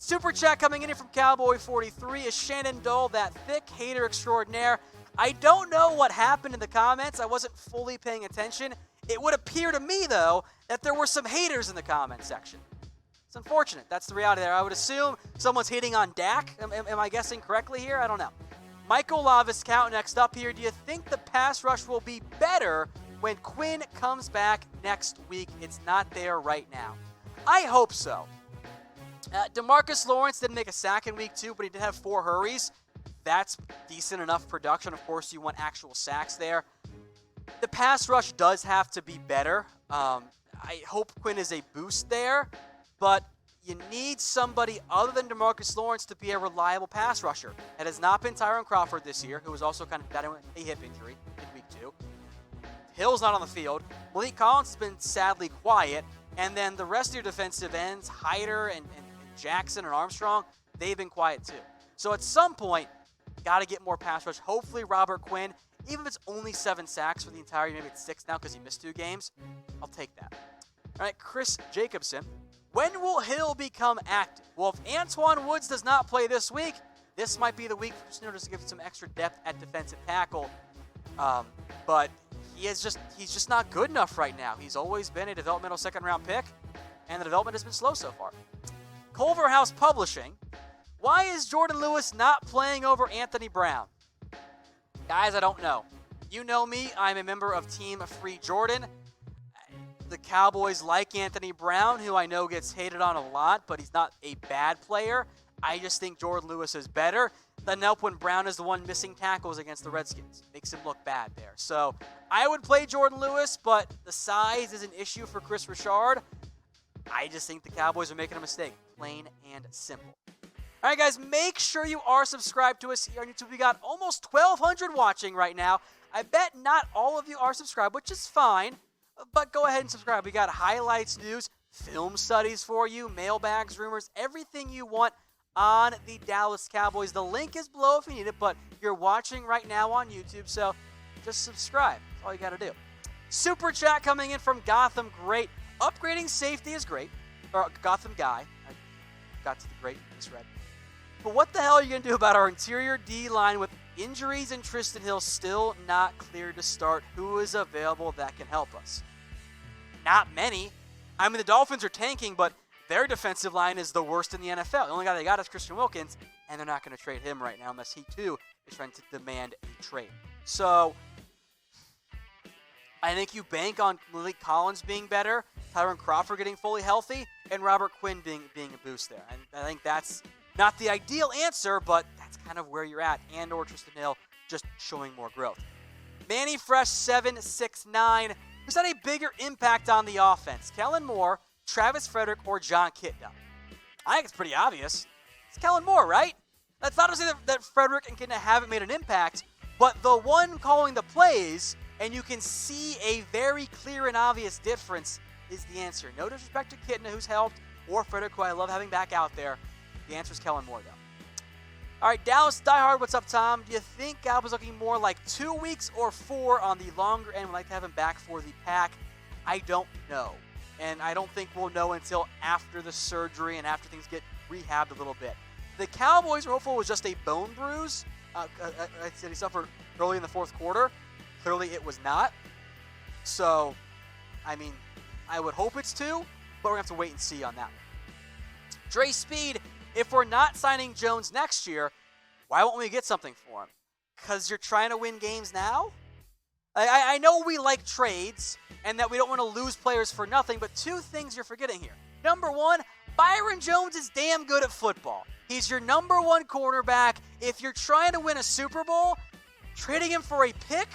Super chat coming in from Cowboy43 is Shannon Dole, that thick hater extraordinaire. I don't know what happened in the comments. I wasn't fully paying attention. It would appear to me, though, that there were some haters in the comment section. It's unfortunate. That's the reality there. I would assume someone's hating on Dak. Am I guessing correctly here? I don't know. Michael LaViscount next up here. Do you think the pass rush will be better when Quinn comes back next week? It's not there right now. I hope so. DeMarcus Lawrence didn't make a sack in week 2, but he did have 4 hurries. That's decent enough production. Of course, you want actual sacks there. The pass rush does have to be better. I hope Quinn is a boost there, but you need somebody other than DeMarcus Lawrence to be a reliable pass rusher. It has not been Tyron Crawford this year, who was also kind of battling a hip injury in week 2. Hill's not on the field. Malik Collins has been sadly quiet. And then the rest of your defensive ends, Hyder and Jackson and Armstrong, they've been quiet too. So at some point, got to get more pass rush. Hopefully Robert Quinn, even if it's only 7 sacks for the entire year, maybe it's 6 now because he missed 2 games, I'll take that. All right, Chris Jacobsen. When will Hill become active? Well, if Antoine Woods does not play this week, this might be the week for Snooters to give some extra depth at defensive tackle. But he's just not good enough right now. He's always been a developmental second-round pick, and the development has been slow so far. Culver House Publishing. Why is Jourdan Lewis not playing over Anthony Brown? Guys, I don't know. You know me. I'm a member of Team Free Jourdan. The Cowboys like Anthony Brown, who I know gets hated on a lot, but he's not a bad player. I just think Jourdan Lewis is better. Doesn't help when Brown is the one missing tackles against the Redskins. Makes him look bad there. So I would play Jourdan Lewis, but the size is an issue for Chris Richard. I just think the Cowboys are making a mistake. Plain and simple. All right, guys, make sure you are subscribed to us here on YouTube. We got almost 1,200 watching right now. I bet not all of you are subscribed, which is fine, but go ahead and subscribe. We got highlights, news, film studies for you, mailbags, rumors, everything you want on the Dallas Cowboys. The link is below if you need it, but you're watching right now on YouTube, so just subscribe. That's all you got to do. Super chat coming in from Gotham. Great. Upgrading safety is great. Or Gothamguy. I got to the great misread. But what the hell are you going to do about our interior D-line with injuries and Trysten Hill still not cleared to start? Who is available that can help us? Not many. I mean, the Dolphins are tanking, but their defensive line is the worst in the NFL. The only guy they got is Christian Wilkins, and they're not going to trade him right now unless he, too, is trying to demand a trade. So I think you bank on Malik Collins being better, Tyron Crawford getting fully healthy, and Robert Quinn being a boost there. And I think that's not the ideal answer, but that's kind of where you're at. And or Trysten Hill just showing more growth. Manny Fresh 769. Who's had a bigger impact on the offense? Kellen Moore, Travis Frederick, or John Kitna? I think it's pretty obvious. It's Kellen Moore, right? That's not to say that Frederick and Kitna haven't made an impact, but the one calling the plays, and you can see a very clear and obvious difference, is the answer. No disrespect to Kitna, who's helped, or Frederick, who I love having back out there. The answer is Kellen Moore, though. All right, Dallas Diehard, what's up, Tom? Do you think Cowboys looking more like 2 weeks or 4 on the longer end? Would like to have him back for the pack? I don't know. And I don't think we'll know until after the surgery and after things get rehabbed a little bit. The Cowboys were hopeful it was just a bone bruise. I said he suffered early in the 4th quarter. Clearly it was not. So, I mean, I would hope it's 2, but we're going to have to wait and see on that one. Dre Speed, if we're not signing Jones next year, why won't we get something for him? Because you're trying to win games now? I know we like trades and that we don't want to lose players for nothing, but 2 things you're forgetting here. Number 1, Byron Jones is damn good at football. He's your number 1 cornerback. If you're trying to win a Super Bowl, trading him for a pick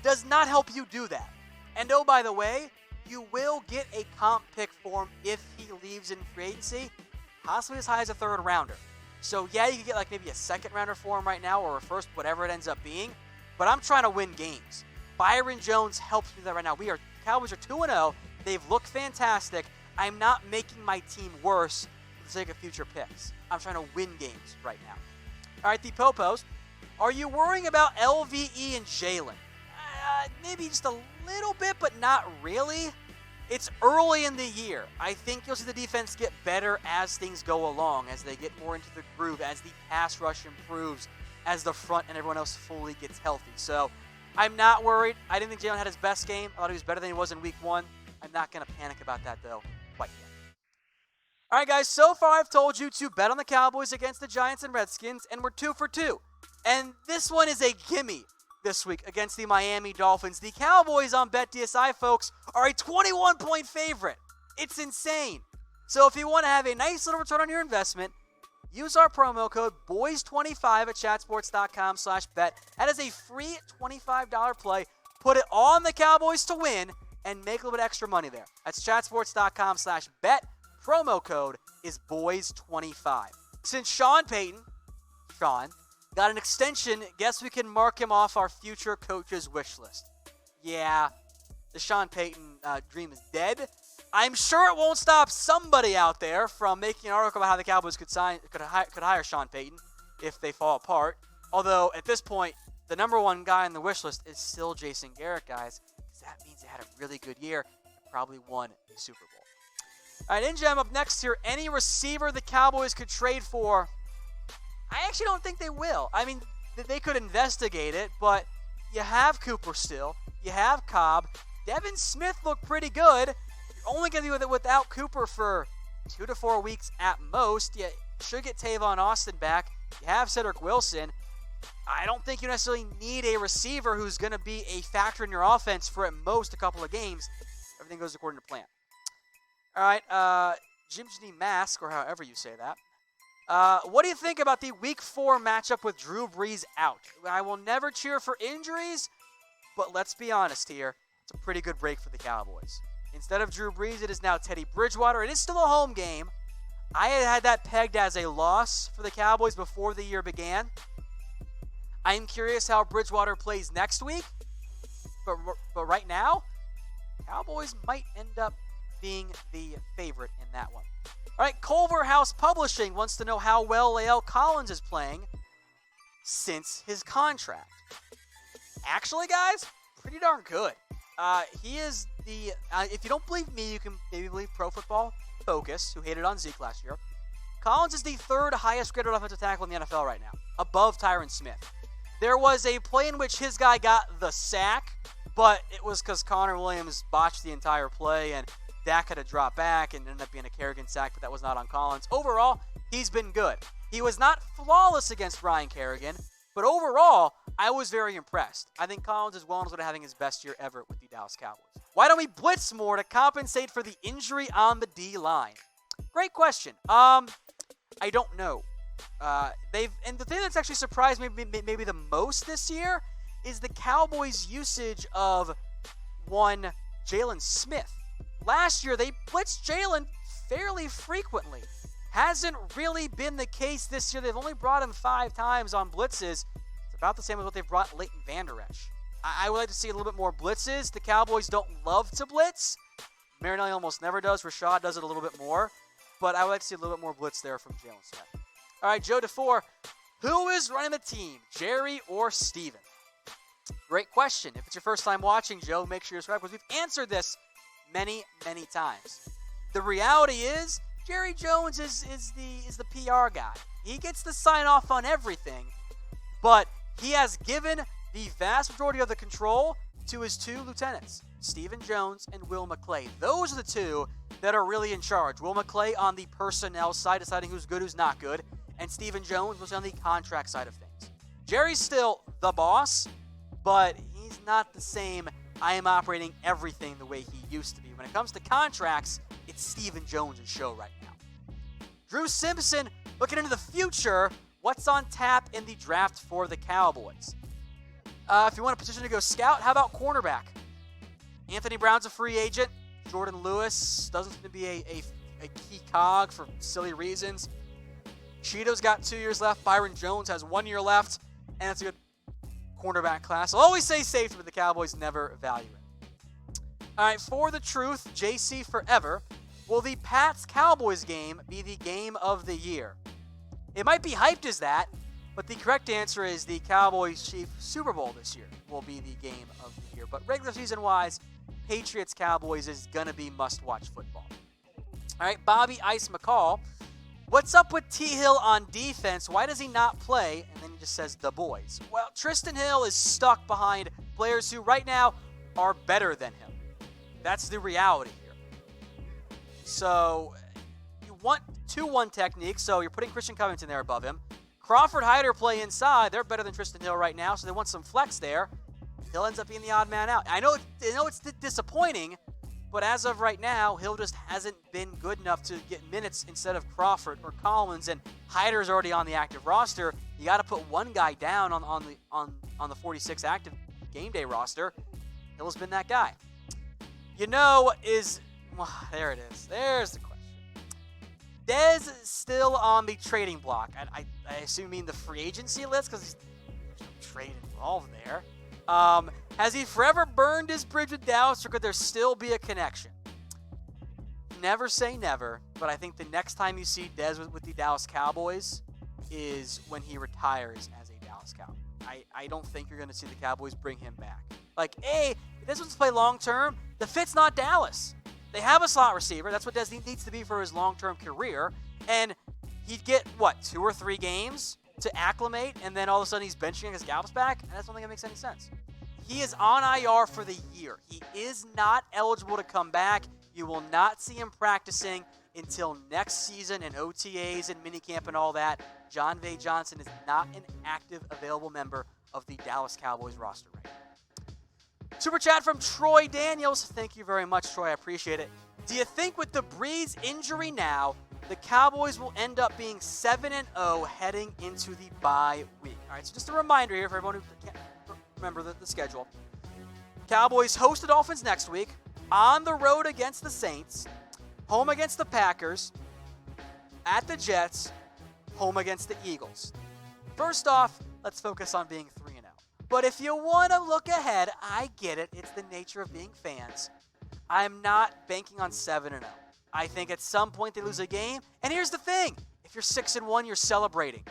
does not help you do that. And oh, by the way, you will get a comp pick for him if he leaves in free agency, possibly as high as a 3rd rounder. So yeah, you could get like maybe a 2nd rounder for him right now or a 1st, whatever it ends up being. But I'm trying to win games. Byron Jones helps me with that right now. Cowboys are 2-0. They've looked fantastic. I'm not making my team worse for the sake of future picks. I'm trying to win games right now. All right, the Popos. Are you worrying about LVE and Jaylon? Maybe just a little bit, but not really. It's early in the year. I think you'll see the defense get better as things go along, as they get more into the groove, as the pass rush improves, as the front and everyone else fully gets healthy. So I'm not worried. I didn't think Jaylon had his best game. I thought he was better than he was in week 1. I'm not going to panic about that, though, quite yet. All right, guys, so far I've told you to bet on the Cowboys against the Giants and Redskins, and we're 2 for 2. And this one is a gimme this week against the Miami Dolphins. The Cowboys on BetDSI, folks, are a 21-point favorite. It's insane. So if you want to have a nice little return on your investment, use our promo code BOYS25 at chatsports.com/bet. That is a free $25 play. Put it on the Cowboys to win and make a little bit extra money there. That's chatsports.com/bet. Promo code is BOYS25. Since Payton got an extension, guess we can mark him off our future coaches wish list. Yeah, the Payton dream is dead. I'm sure it won't stop somebody out there from making an article about how the Cowboys could hire Sean Payton if they fall apart. Although, at this point, the number one guy on the wish list is still Jason Garrett, guys. Because that means they had a really good year and probably won the Super Bowl. All right, InGem up next here. Any receiver the Cowboys could trade for? I actually don't think they will. I mean, they could investigate it, but you have Cooper still. You have Cobb. Devin Smith looked pretty good. You're only going to be with it without Cooper for 2 to 4 weeks at most. You should get Tavon Austin back. You have Cedric Wilson. I don't think you necessarily need a receiver who's going to be a factor in your offense for at most a couple of games. Everything goes according to plan. All right, Jimmy Mask, or however you say that. What do you think about the Week 4 matchup with Drew Brees out? I will never cheer for injuries, but let's be honest here. It's a pretty good break for the Cowboys. Instead of Drew Brees, it is now Teddy Bridgewater. It is still a home game. I had that pegged as a loss for the Cowboys before the year began. I'm curious how Bridgewater plays next week, but right now, Cowboys might end up being the favorite in that one. All right, Culver House Publishing wants to know how well La'el Collins is playing since his contract. Actually, guys, pretty darn good. He is the, if you don't believe me, you can maybe believe Pro Football Focus, who hated on Zeke last year. Collins is the 3rd highest graded offensive tackle in the NFL right now, above Tyron Smith. There was a play in which his guy got the sack, but it was because Connor Williams botched the entire play, and Dak had to drop back and ended up being a Kerrigan sack, but that was not on Collins. Overall, he's been good. He was not flawless against Ryan Kerrigan, but overall, I was very impressed. I think Collins is well on his way to having his best year ever with the Dallas Cowboys. Why don't we blitz more to compensate for the injury on the D-line? Great question. I don't know. And the thing that's actually surprised me maybe the most this year is the Cowboys' usage of one Jaylon Smith. Last year, they blitzed Jaylon fairly frequently. Hasn't really been the case this year. They've only brought him 5 times on blitzes. It's about the same as what they've brought Leighton Vander Esch. I would like to see a little bit more blitzes. The Cowboys don't love to blitz. Marinelli almost never does. Rashad does it a little bit more. But I would like to see a little bit more blitz there from Jaylon Smith. All right, Joe dufour. Who is running the team, Jerry or Steven? Great question. If it's your first time watching, Joe, make sure you're subscribed because we've answered this many, many times. The reality is, Jerry Jones is the PR guy. He gets the sign off on everything, but he has given the vast majority of the control to his 2 lieutenants, Stephen Jones and Will McClay. Those are the 2 that are really in charge. Will McClay on the personnel side, deciding who's good, who's not good, and Stephen Jones was on the contract side of things. Jerry's still the boss, but he's not the same I am operating everything the way he used to be. When it comes to contracts, it's Stephen Jones' show right now. Drew Simpson, looking into the future, what's on tap in the draft for the Cowboys? If you want a position to go scout, how about cornerback? Anthony Brown's a free agent. Jourdan Lewis doesn't seem to be a key cog for silly reasons. Cheeto's got 2 years left. Byron Jones has 1 year left, and it's a good cornerback class. I'll always say safety, but the Cowboys never value it. All right, for the truth, JC forever. Will the Pats-Cowboys game be the game of the year? It might be hyped as that, but the correct answer is the Cowboys-Chiefs Super Bowl this year will be the game of the year. But regular season-wise, Patriots-Cowboys is going to be must-watch football. All right, Bobby Ice McCall. What's up with T. Hill on defense? Why does he not play? And then he just says, the boys. Well, Trysten Hill is stuck behind players who right now are better than him. That's the reality here. So you want 2-1 technique, so you're putting Christian Covington there above him. Crawford Hyder play inside. They're better than Trysten Hill right now, so they want some flex there. Hill ends up being the odd man out. I know it's disappointing, but as of right now, Hill just hasn't been good enough to get minutes instead of Crawford or Collins, and Hyder's already on the active roster. You got to put one guy down on the 46 active game day roster. Hill's been that guy. There it is. There's the question. Dez still on the trading block. I assume you mean the free agency list because there's no trade involved there. Has he forever burned his bridge with Dallas, or could there still be a connection? Never say never, but I think the next time you see Dez with the Dallas Cowboys is when he retires as a Dallas Cowboy. I don't think you're going to see the Cowboys bring him back. If Dez wants to play long-term, the fit's not Dallas. They have a slot receiver. That's what Dez needs to be for his long-term career. And he'd get, 2 or 3 games to acclimate, and then all of a sudden he's benching against Gallups back? And I don't think it makes any sense. He is on IR for the year. He is not eligible to come back. You will not see him practicing until next season in OTAs and minicamp and all that. John V. Johnson is not an active, available member of the Dallas Cowboys roster right now. Super chat from Troy Daniels. Thank you very much, Troy. I appreciate it. Do you think with the Breeze injury now, the Cowboys will end up being 7-0 heading into the bye week? All right, so just a reminder here for everyone who can't remember the schedule. Cowboys host the Dolphins next week, on the road against the Saints, home against the Packers, at the Jets, home against the Eagles. First off, let's focus on being 3-0. But if you want to look ahead, I get it. It's the nature of being fans. I'm not banking on 7-0. I think at some point they lose a game. And here's the thing. If you're 6-1, you're celebrating.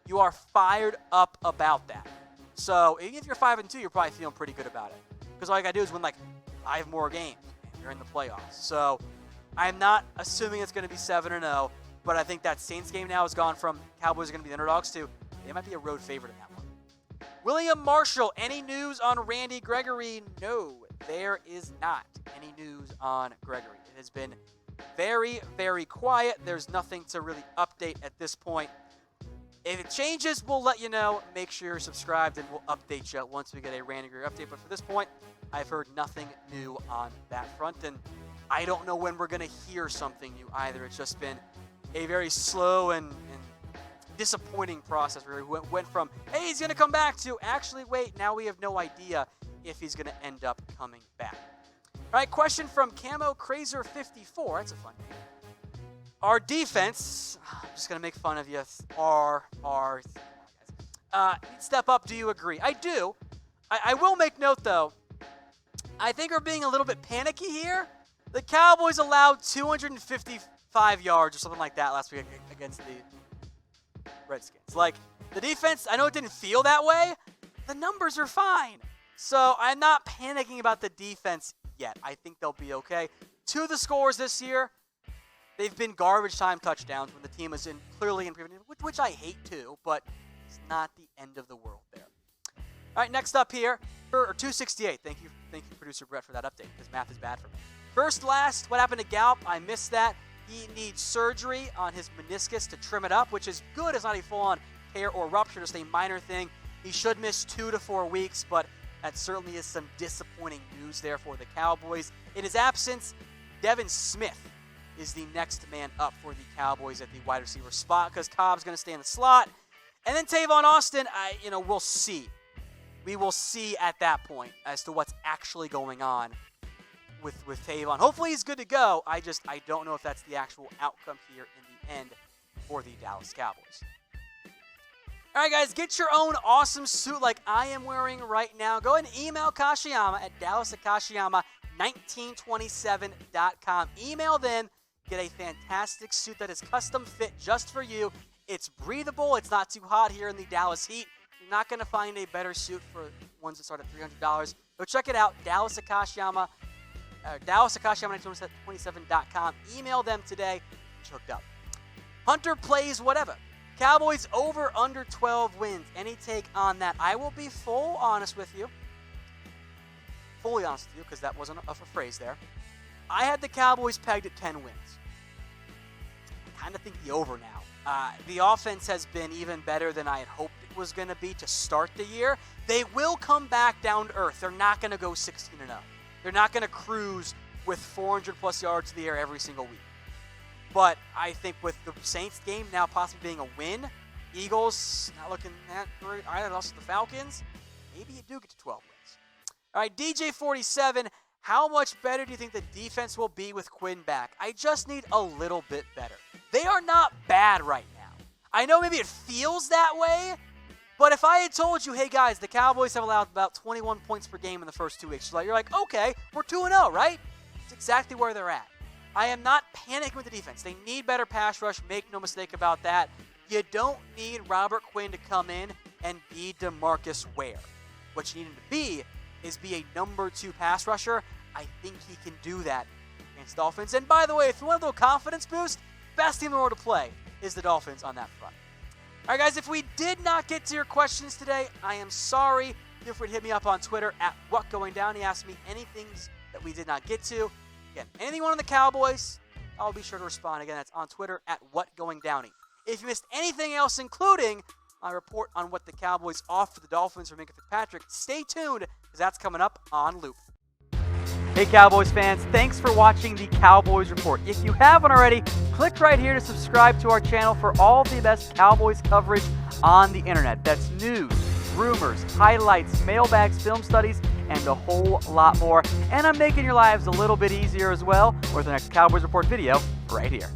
You are fired up about that. So even if you're 5-2, you're probably feeling pretty good about it. Because all you got to do is win 5 more games. And you're in the playoffs. So I'm not assuming it's going to be 7-0. But I think that Saints game now has gone from Cowboys are going to be the underdogs to they might be a road favorite in that one. William Marshall, any news on Randy Gregory? No, there is not any news on Gregory. It has been very, very quiet. There's nothing to really update at this point. If it changes, we'll let you know. Make sure you're subscribed, and we'll update you once we get a Randy Gregory update. But for this point, I've heard nothing new on that front, and I don't know when we're going to hear something new either. It's just been a very slow and disappointing process where we went from, hey, he's going to come back, to actually, wait, now we have no idea if he's going to end up coming back. All right, question from Camo Crazer 54. That's a fun name. Our defense, I'm just going to make fun of you. Step up, do you agree? I do. I will make note, though. I think we're being a little bit panicky here. The Cowboys allowed 255 yards or something like that last week against the Redskins. The defense, I know it didn't feel that way. The numbers are fine. So I'm not panicking about the defense yet. I think they'll be okay. 2 of the scores this year, they've been garbage time touchdowns when the team is clearly in prevent, which I hate too, but it's not the end of the world there. All right, next up here, 268. Thank you, producer Brett, for that update, because math is bad for me. First, last, what happened to Gallup? I missed that. He needs surgery on his meniscus to trim it up, which is good. It's not a full-on tear or rupture, just a minor thing. He should miss 2 to 4 weeks, but that certainly is some disappointing news there for the Cowboys. In his absence, Devin Smith is the next man up for the Cowboys at the wide receiver spot, because Cobb's going to stay in the slot. And then Tavon Austin, we'll see. We will see at that point as to what's actually going on with Tavon. Hopefully he's good to go. I don't know if that's the actual outcome here in the end for the Dallas Cowboys. All right, guys, get your own awesome suit like I am wearing right now. Go ahead and email Kashiyama at dallas@kashiyama1927.com. Email them. Get a fantastic suit that is custom fit just for you. It's breathable. It's not too hot here in the Dallas heat. You're not going to find a better suit for ones that start at $300. Go check it out, dallas@kashiyama.com. DallasAkashiAmanic27.com. Email them today. Get hooked up. Hunter plays whatever. Cowboys over under 12 wins. Any take on that? I will be fully honest with you, because that wasn't a phrase there. I had the Cowboys pegged at 10 wins. I kind of think the over now. The offense has been even better than I had hoped it was going to be to start the year. They will come back down to earth. They're not going to go 16-0. They're not going to cruise with 400-plus yards in the air every single week. But I think with the Saints game now possibly being a win, Eagles not looking that great. I lost to the Falcons. Maybe you do get to 12 wins. All right, DJ47, how much better do you think the defense will be with Quinn back? I just need a little bit better. They are not bad right now. I know maybe it feels that way, but if I had told you, hey guys, the Cowboys have allowed about 21 points per game in the first 2 weeks, you're like, okay, we're 2-0, right? It's exactly where they're at. I am not panicking with the defense. They need better pass rush. Make no mistake about that. You don't need Robert Quinn to come in and be DeMarcus Ware. What you need him to be is be a number 2 pass rusher. I think he can do that against Dolphins. And by the way, if you want a little confidence boost, best team in the world to play is the Dolphins on that front. All right, guys, if we did not get to your questions today, I am sorry. Feel free to hit me up on Twitter at WhatGoingDown. He asked me anything that we did not get to. Again, anything on the Cowboys, I'll be sure to respond. Again, that's on Twitter at WhatGoingDowney. If you missed anything else, including my report on what the Cowboys offer the Dolphins for Minka Fitzpatrick, stay tuned, because that's coming up on Loop. Hey Cowboys fans, thanks for watching the Cowboys Report. If you haven't already, click right here to subscribe to our channel for all the best Cowboys coverage on the internet. That's news, rumors, highlights, mailbags, film studies, and a whole lot more. And I'm making your lives a little bit easier as well with the next Cowboys Report video right here.